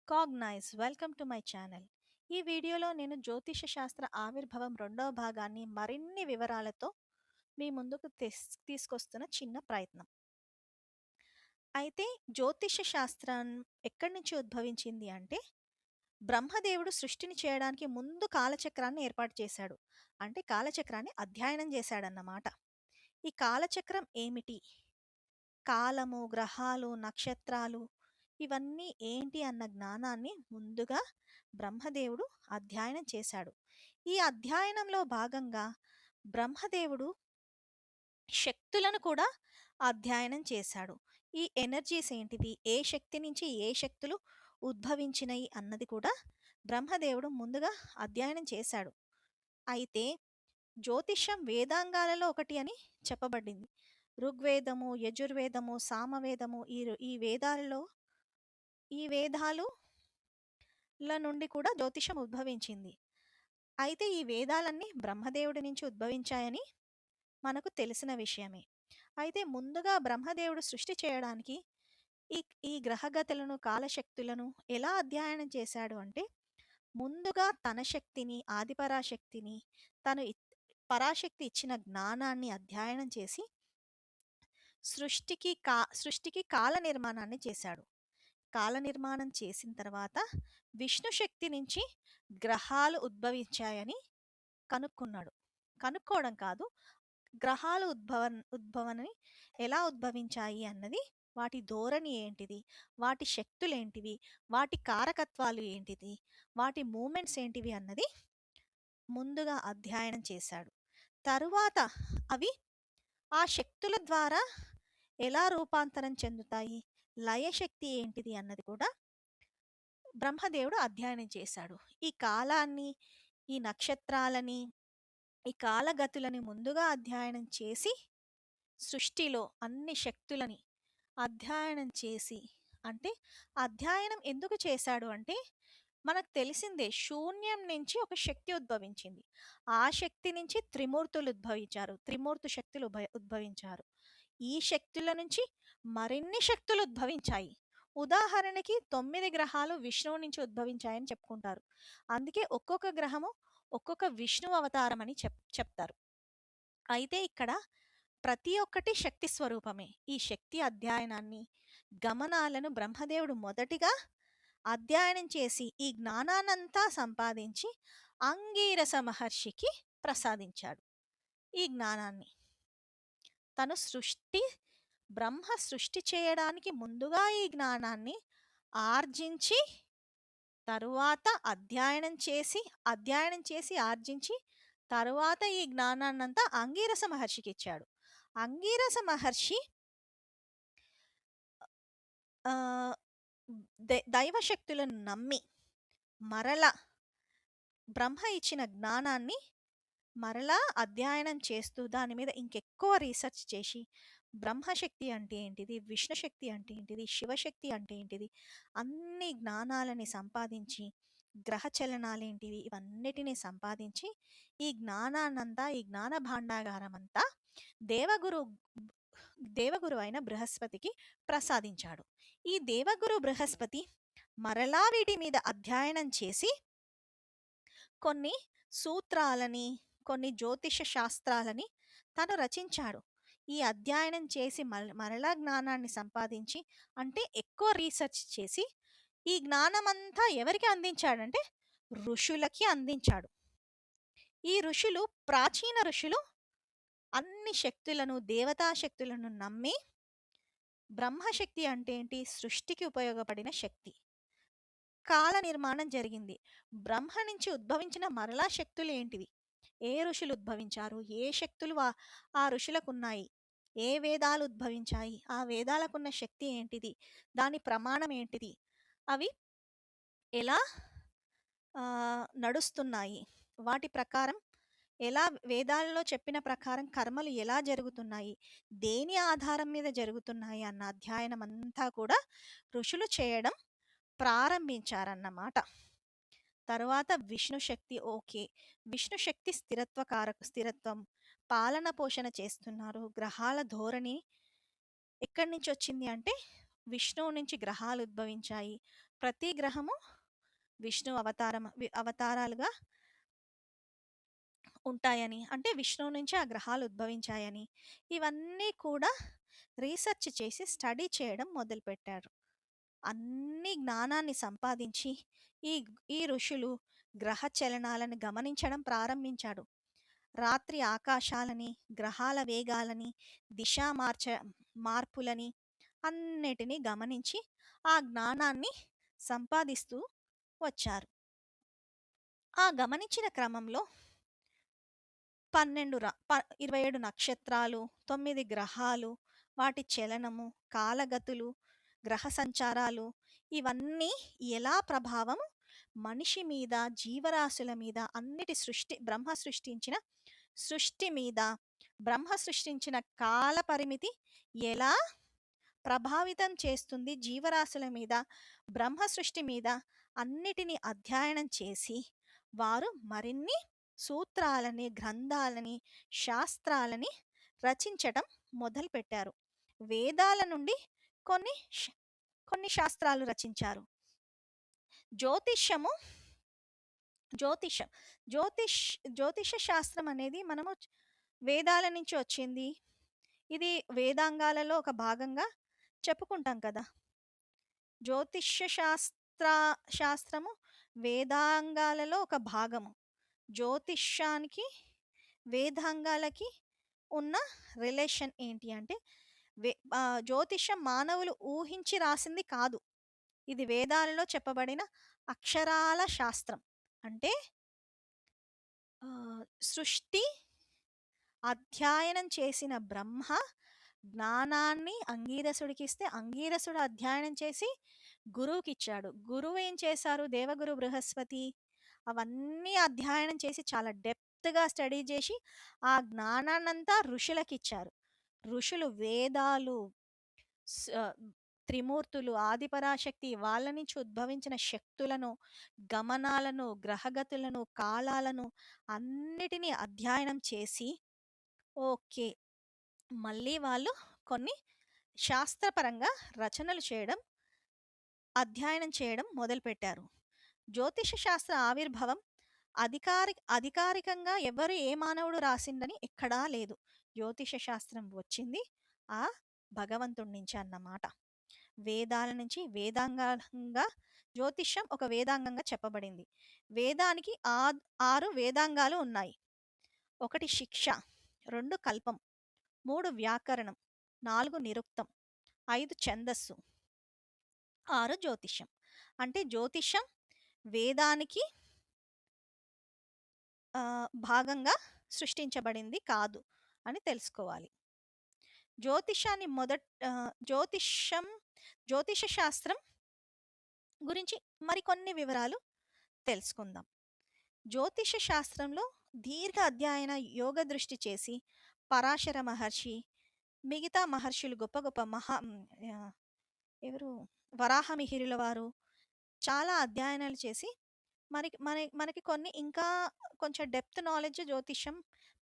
Cognise welcome to my channel. ఈ వీడియోలో నేను జ్యోతిష శాస్త్ర ఆవిర్భావం రెండవ భాగాన్ని మరిన్ని వివరాలతో మీ ముందుకు తీసుకొస్తున్న చిన్న ప్రయత్నం. అయితే జ్యోతిష శాస్త్రం ఎక్కడి నుంచి ఉద్భవించింది అంటే బ్రహ్మదేవుడు సృష్టిని చేయడానికి ముందు కాలచక్రాన్ని ఏర్పాటు చేశాడు. అంటే కాలచక్రాన్ని అధ్యయనం చేశాడన్నమాట. ఈ కాలచక్రం ఏమిటి, కాలము, గ్రహాలు, నక్షత్రాలు ఇవన్నీ ఏంటి అన్న జ్ఞానాన్ని ముందుగా బ్రహ్మదేవుడు అధ్యయనం చేశాడు. ఈ అధ్యయనంలో భాగంగా బ్రహ్మదేవుడు శక్తులను కూడా అధ్యయనం చేశాడు. ఈ ఎనర్జీస్ ఏంటివి, ఏ శక్తి నుంచి ఏ శక్తులు ఉద్భవించినాయి అన్నది కూడా బ్రహ్మదేవుడు ముందుగా అధ్యయనం చేశాడు. అయితే జ్యోతిష్యం వేదాంగాలలో ఒకటి అని చెప్పబడింది. ఋగ్వేదము, యజుర్వేదము, సామవేదము ఈ వేదాలలో ఈ వేదాలుల నుండి కూడా జ్యోతిషం ఉద్భవించింది. అయితే ఈ వేదాలన్నీ బ్రహ్మదేవుడి నుంచి ఉద్భవించాయని మనకు తెలిసిన విషయమే. అయితే ముందుగా బ్రహ్మదేవుడు సృష్టి చేయడానికి ఈ ఈ గ్రహగతులను, కాలశక్తులను ఎలా అధ్యయనం చేశాడు అంటే ముందుగా తన శక్తిని, ఆదిపరాశక్తిని, తను పరాశక్తి ఇచ్చిన జ్ఞానాన్ని అధ్యయనం చేసి సృష్టికి కాల నిర్మాణాన్ని చేశాడు. కాల నిర్మాణం చేసిన తర్వాత విష్ణు శక్తి నుంచి గ్రహాలు ఉద్భవించాయని కనుక్కున్నాడు. కనుక్కోవడం కాదు, గ్రహాలు ఉద్భవని ఎలా ఉద్భవించాయి అన్నది, వాటి ధోరణి ఏంటిది, వాటి శక్తులు ఏంటివి, వాటి కారకత్వాలు ఏంటిది, వాటి మూమెంట్స్ ఏంటివి అన్నది ముందుగా అధ్యయనం చేశాడు. తరువాత అవి ఆ శక్తుల ద్వారా ఎలా రూపాంతరం చెందుతాయి, లయశక్తి ఏంటిది అన్నది కూడా బ్రహ్మదేవుడు అధ్యయనం చేశాడు. ఈ కాలాన్ని, ఈ నక్షత్రాలని, ఈ కాలగతులని ముందుగా అధ్యయనం చేసి సృష్టిలో అన్ని శక్తులని అధ్యయనం చేసి, అంటే అధ్యయనం ఎందుకు చేశాడు అంటే మనకు తెలిసిందే, శూన్యం నుంచి ఒక శక్తి ఉద్భవించింది. ఆ శక్తి నుంచి త్రిమూర్తులు ఉద్భవించారు, త్రిమూర్తి శక్తులు ఉద్భవించారు. ఈ శక్తుల నుంచి మరిన్ని శక్తులు ఉద్భవించాయి. ఉదాహరణకి 9 గ్రహాలు విష్ణువు నుంచి ఉద్భవించాయని చెప్పుకుంటారు. అందుకే ఒక్కొక్క గ్రహము ఒక్కొక్క విష్ణు అవతారం అని చెప్తారు. అయితే ఇక్కడ ప్రతి ఒక్కటి శక్తి స్వరూపమే. ఈ శక్తి అధ్యయనాన్ని, గమనాలను బ్రహ్మదేవుడు మొదటిగా అధ్యయనం చేసి ఈ జ్ఞానాన్నంతా సంపాదించి అంగీరస మహర్షికి ప్రసాదించాడు. ఈ జ్ఞానాన్ని తను బ్రహ్మ సృష్టి చేయడానికి ముందుగా ఈ జ్ఞానాన్ని ఆర్జించి, తరువాత అధ్యయనం చేసి ఆర్జించి తరువాత ఈ జ్ఞానాన్నంతా అంగీరస మహర్షికి ఇచ్చాడు. అంగీరస మహర్షి దైవశక్తులను నమ్మి మరలా బ్రహ్మ ఇచ్చిన జ్ఞానాన్ని మరలా అధ్యయనం చేస్తూ దాని మీద ఇంకెక్కువ రీసెర్చ్ చేసి బ్రహ్మశక్తి అంటే ఏంటిది, విష్ణుశక్తి అంటే ఏంటిది, శివశక్తి అంటే ఏంటిది, అన్ని జ్ఞానాలని సంపాదించి, గ్రహ చలనాలేంటివి ఇవన్నిటిని సంపాదించి ఈ జ్ఞానాన్నంతా, ఈ జ్ఞాన భాండాగారం అంతా దేవగురు అయిన బృహస్పతికి ప్రసాదించాడు. ఈ దేవగురు బృహస్పతి మరలా వీటి మీద అధ్యయనం చేసి కొన్ని సూత్రాలని, కొన్ని జ్యోతిష శాస్త్రాలని తను రచించాడు. ఈ అధ్యయనం చేసి మరలా జ్ఞానాన్ని సంపాదించి, అంటే ఎక్కువ రీసెర్చ్ చేసి ఈ జ్ఞానమంతా ఎవరికి అందించాడంటే ఋషులకి అందించాడు. ఈ ఋషులు, ప్రాచీన ఋషులు అన్ని శక్తులను, దేవతా శక్తులను నమ్మి, బ్రహ్మశక్తి అంటే ఏంటి, సృష్టికి ఉపయోగపడిన శక్తి. కాల నిర్మాణం జరిగింది. బ్రహ్మ నుంచి ఉద్భవించిన మరలా శక్తులు ఏంటివి, ఏ ఋషులు ఉద్భవించారు, ఏ శక్తులు ఆ ఋషులకు ఉన్నాయి, ఏ వేదాలు ఉద్భవించాయి, ఆ వేదాలకున్న శక్తి ఏంటిది, దాని ప్రమాణం ఏంటిది, అవి ఎలా నడుస్తున్నాయి, వాటి ప్రకారం ఎలా, వేదాలలో చెప్పిన ప్రకారం కర్మలు ఎలా జరుగుతున్నాయి, దేని ఆధారం మీద జరుగుతున్నాయి అన్న అధ్యయనం అంతా కూడా ఋషులు చేయడం ప్రారంభించారన్నమాట. తర్వాత విష్ణుశక్తి, ఓకే, విష్ణుశక్తి స్థిరత్వం, పాలన పోషణ చేస్తున్నారు. గ్రహాల ధోరణి ఎక్కడి నుంచి వచ్చింది అంటే విష్ణువు నుంచి గ్రహాలు ఉద్భవించాయి. ప్రతి గ్రహము విష్ణు అవతారాలుగా ఉంటాయని, అంటే విష్ణువు నుంచి ఆ గ్రహాలు ఉద్భవించాయని, ఇవన్నీ కూడా రీసెర్చ్ చేసి స్టడీ చేయడం మొదలుపెట్టారు. అన్ని జ్ఞానాన్ని సంపాదించి ఈ ఈ ఋషులు గ్రహ చలనాలను గమనించడం ప్రారంభించాడు. రాత్రి ఆకాశాలని, గ్రహాల వేగాలని, దిశా మార్పులని అన్నిటినీ గమనించి ఆ జ్ఞానాన్ని సంపాదిస్తూ వచ్చారు. ఆ గమనించిన క్రమంలో 27 నక్షత్రాలు, 9 గ్రహాలు, వాటి చలనము, కాలగతులు, గ్రహ సంచారాలు, ఇవన్నీ ఎలా ప్రభావం మనిషి మీద, జీవరాశుల మీద, బ్రహ్మ సృష్టించిన సృష్టి మీద, బ్రహ్మ సృష్టించిన కాల పరిమితి ఎలా ప్రభావితం చేస్తుంది జీవరాశుల మీద, బ్రహ్మ సృష్టి మీద, అన్నిటినీ అధ్యయనం చేసి వారు మరిన్ని సూత్రాలని, గ్రంథాలని, శాస్త్రాలని రచించటం మొదలుపెట్టారు. వేదాల నుండి కొన్ని కొన్ని శాస్త్రాలు రచించారు. జ్యోతిష్యము జ్యోతిషం జ్యోతిష్ జ్యోతిష శాస్త్రం అనేది మనము వేదాల నుంచి వచ్చింది. ఇది వేదాంగాలలో ఒక భాగంగా చెప్పుకుంటాం కదా. జ్యోతిష్య శాస్త్రము వేదాంగాలలో ఒక భాగము. జ్యోతిష్యానికి వేదాంగాలకి ఉన్న రిలేషన్ ఏంటి అంటే, జ్యోతిష్యం మానవులు ఊహించి రాసింది కాదు. ఇది వేదాలలో చెప్పబడిన అక్షరాల శాస్త్రం. అంటే సృష్టి అధ్యయనం చేసిన బ్రహ్మ జ్ఞానాన్ని అంగీరసుడికి ఇస్తే, అంగీరసుడు అధ్యయనం చేసి గురువుకి ఇచ్చాడు. గురువు ఏం చేశారు? దేవగురు బృహస్పతి అవన్నీ అధ్యయనం చేసి చాలా డెప్త్గా స్టడీ చేసి ఆ జ్ఞానాన్నంతా ఋషులకి ఇచ్చారు. ఋషులు వేదాలు, త్రిమూర్తులు, ఆదిపరాశక్తి వాళ్ళ నుంచి ఉద్భవించిన శక్తులను, గమనాలను, గ్రహగతులను, కాలాలను అన్నిటినీ అధ్యయనం చేసి ఓకే, మళ్ళీ వాళ్ళు కొన్ని శాస్త్రపరంగా రచనలు చేయడం, అధ్యయనం చేయడం మొదలుపెట్టారు. జ్యోతిష శాస్త్ర ఆవిర్భావం అధికారికంగా ఎవరు ఏ మానవుడు రాసిందని ఎక్కడా లేదు. జ్యోతిష శాస్త్రం వచ్చింది ఆ భగవంతుడి నుంచి అన్నమాట. వేదాల నుంచి వేదాంగంగా జ్యోతిష్యం ఒక వేదాంగంగా చెప్పబడింది. వేదానికి 6 వేదాంగాలు ఉన్నాయి. 1 శిక్ష, 2 కల్పం, 3 వ్యాకరణం, 4 నిరుక్తం, 5 ఛందస్సు, 6 జ్యోతిష్యం. అంటే జ్యోతిష్యం వేదానికి భాగంగా సృష్టించబడింది కాదు అని తెలుసుకోవాలి. జ్యోతిషాన్ని జ్యోతిష శాస్త్రం గురించి మరికొన్ని వివరాలు తెలుసుకుందాం. జ్యోతిష శాస్త్రంలో దీర్ఘ అధ్యయన యోగ దృష్టి చేసి పరాశర మహర్షి, మిగతా మహర్షులు, గొప్ప గొప్ప ఎవరు వరాహమిహిరుల వారు చాలా అధ్యయనాలు చేసి మనకి కొన్ని ఇంకా కొంచెం డెప్త్ నాలెడ్జ్ జ్యోతిష్యం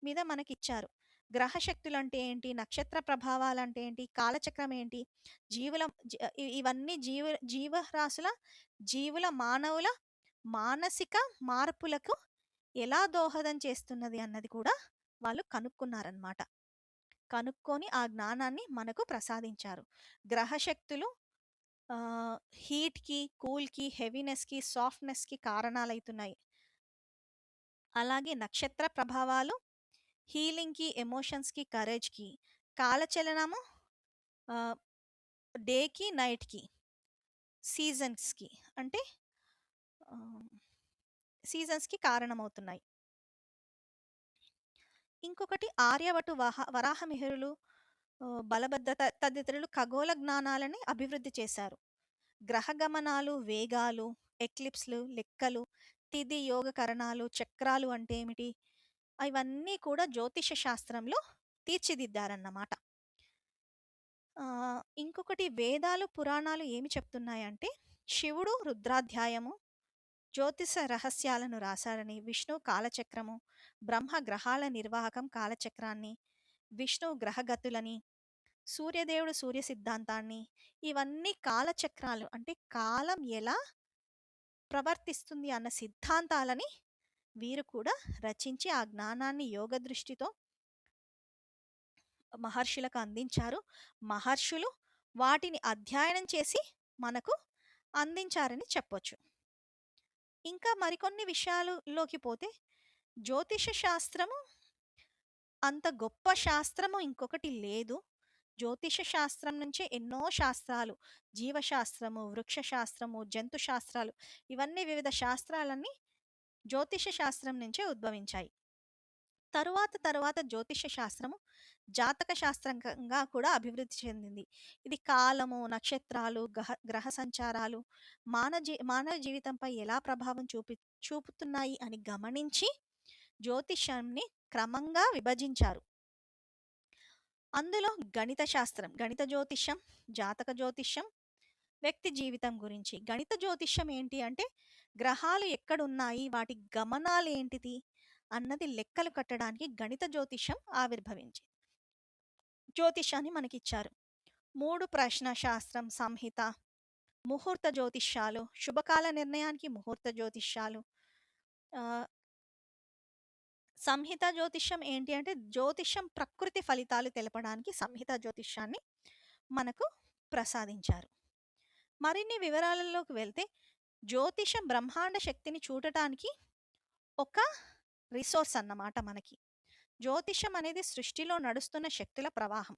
మీద మనకి ఇచ్చారు. గ్రహశక్తులు అంటే ఏంటి, నక్షత్ర ప్రభావాలు అంటే ఏంటి, కాలచక్రం ఏంటి, ఇవన్నీ జీవరాశుల, మానవుల మానసిక మార్పులకు ఎలా దోహదం చేస్తున్నది అన్నది కూడా వాళ్ళు కనుక్కున్నారన్నమాట. కనుక్కొని ఆ జ్ఞానాన్ని మనకు ప్రసాదించారు. గ్రహశక్తులు హీట్కి, కూల్కి, హెవీనెస్కి, సాఫ్ట్నెస్కి కారణాలవుతున్నాయి. అలాగే నక్షత్ర ప్రభావాలు హీలింగ్కి, ఎమోషన్స్కి, కరేజ్కి, కాలచలనము డేకి, నైట్కి, సీజన్స్కి, అంటే సీజన్స్కి కారణమవుతున్నాయి. ఇంకొకటి ఆర్యవటు వరాహమిహిరులు, బలభద్ర తదితరులు ఖగోళ జ్ఞానాలని అభివృద్ధి చేశారు. గ్రహగమనాలు, వేగాలు, ఎక్లిప్స్లు, లెక్కలు, తిథి యోగకరణాలు, చక్రాలు అంటే ఏమిటి, ఇవన్నీ కూడా జ్యోతిష శాస్త్రంలో తీర్చిదిద్దారన్నమాట. ఇంకొకటి వేదాలు, పురాణాలు ఏమి చెప్తున్నాయంటే, శివుడు రుద్రాధ్యాయము జ్యోతిష రహస్యాలను రాశారని, విష్ణు కాలచక్రము, బ్రహ్మ గ్రహాల నిర్వాహకం కాలచక్రాన్ని, విష్ణు గ్రహగతులని, సూర్యదేవుడు సూర్య సిద్ధాంతాన్ని, ఇవన్నీ కాలచక్రాలు అంటే కాలం ఎలా ప్రవర్తిస్తుంది అన్న సిద్ధాంతాలని వీరు కూడా రచించి ఆ జ్ఞానాన్ని యోగ దృష్టితో మహర్షులకు అందించారు. మహర్షులు వాటిని అధ్యయనం చేసి మనకు అందించారని చెప్పొచ్చు. ఇంకా మరికొన్ని విషయాలలోకి పోతే జ్యోతిష శాస్త్రము అంత గొప్ప శాస్త్రము ఇంకొకటి లేదు. జ్యోతిష శాస్త్రం నుంచే ఎన్నో శాస్త్రాలు, జీవశాస్త్రము, వృక్ష శాస్త్రము, జంతు శాస్త్రాలు, ఇవన్నీ వివిధ శాస్త్రాలన్నీ జ్యోతిష శాస్త్రం నుంచే ఉద్భవించాయి. తరువాత తరువాత జ్యోతిష శాస్త్రము జాతక శాస్త్రంగా కూడా అభివృద్ధి చెందింది. ఇది కాలము, నక్షత్రాలు, గ్రహ సంచారాలు మానవ జీవితంపై ఎలా ప్రభావం చూపుతున్నాయి అని గమనించి జ్యోతిషాన్ని క్రమంగా విభజించారు. అందులో గణిత శాస్త్రం, గణిత జ్యోతిష్యం, జాతక జ్యోతిష్యం, వ్యక్తి జీవితం గురించి. గణిత జ్యోతిష్యం ఏంటి అంటే గ్రహాలు ఎక్కడున్నాయి, వాటి గమనాలు ఏంటిది అన్నది లెక్కలు కట్టడానికి గణిత జ్యోతిష్యం ఆవిర్భవించి జ్యోతిష్యాన్ని మనకిచ్చారు. 3 ప్రశ్న శాస్త్రం, సంహిత, ముహూర్త జ్యోతిష్యాలు, శుభకాల నిర్ణయానికి ముహూర్త జ్యోతిష్యాలు. సంహిత జ్యోతిష్యం ఏంటి అంటే జ్యోతిష్యం ప్రకృతి ఫలితాలు తెలపడానికి సంహిత జ్యోతిష్యాన్ని మనకు ప్రసాదించారు. మరిన్ని వివరాలలోకి వెళ్తే జ్యోతిషం బ్రహ్మాండ శక్తిని చూడటానికి ఒక రిసోర్స్ అన్నమాట మనకి. జ్యోతిషం అనేది సృష్టిలో నడుస్తున్న శక్తుల ప్రవాహం.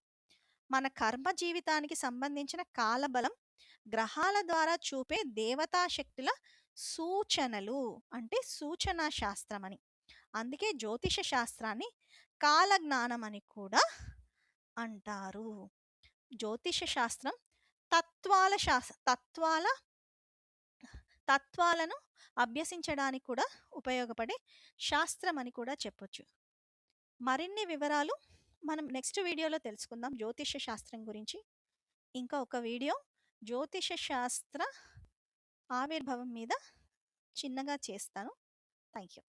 మన కర్మ జీవితానికి సంబంధించిన కాలబలం, గ్రహాల ద్వారా చూపే దేవతా శక్తుల సూచనలు అంటే సూచనా శాస్త్రం అని. అందుకే జ్యోతిష శాస్త్రాన్ని కాలజ్ఞానం అని కూడా అంటారు. జ్యోతిష శాస్త్రం తత్వాలను అభ్యసించడానికి కూడా ఉపయోగపడే శాస్త్రం అని కూడా చెప్పొచ్చు. మరిన్ని వివరాలు మనం నెక్స్ట్ వీడియోలో తెలుసుకుందాం జ్యోతిష శాస్త్రం గురించి. ఇంకా ఒక వీడియో జ్యోతిష శాస్త్ర ఆవిర్భావం మీద చిన్నగా చేస్తాను. Thank you.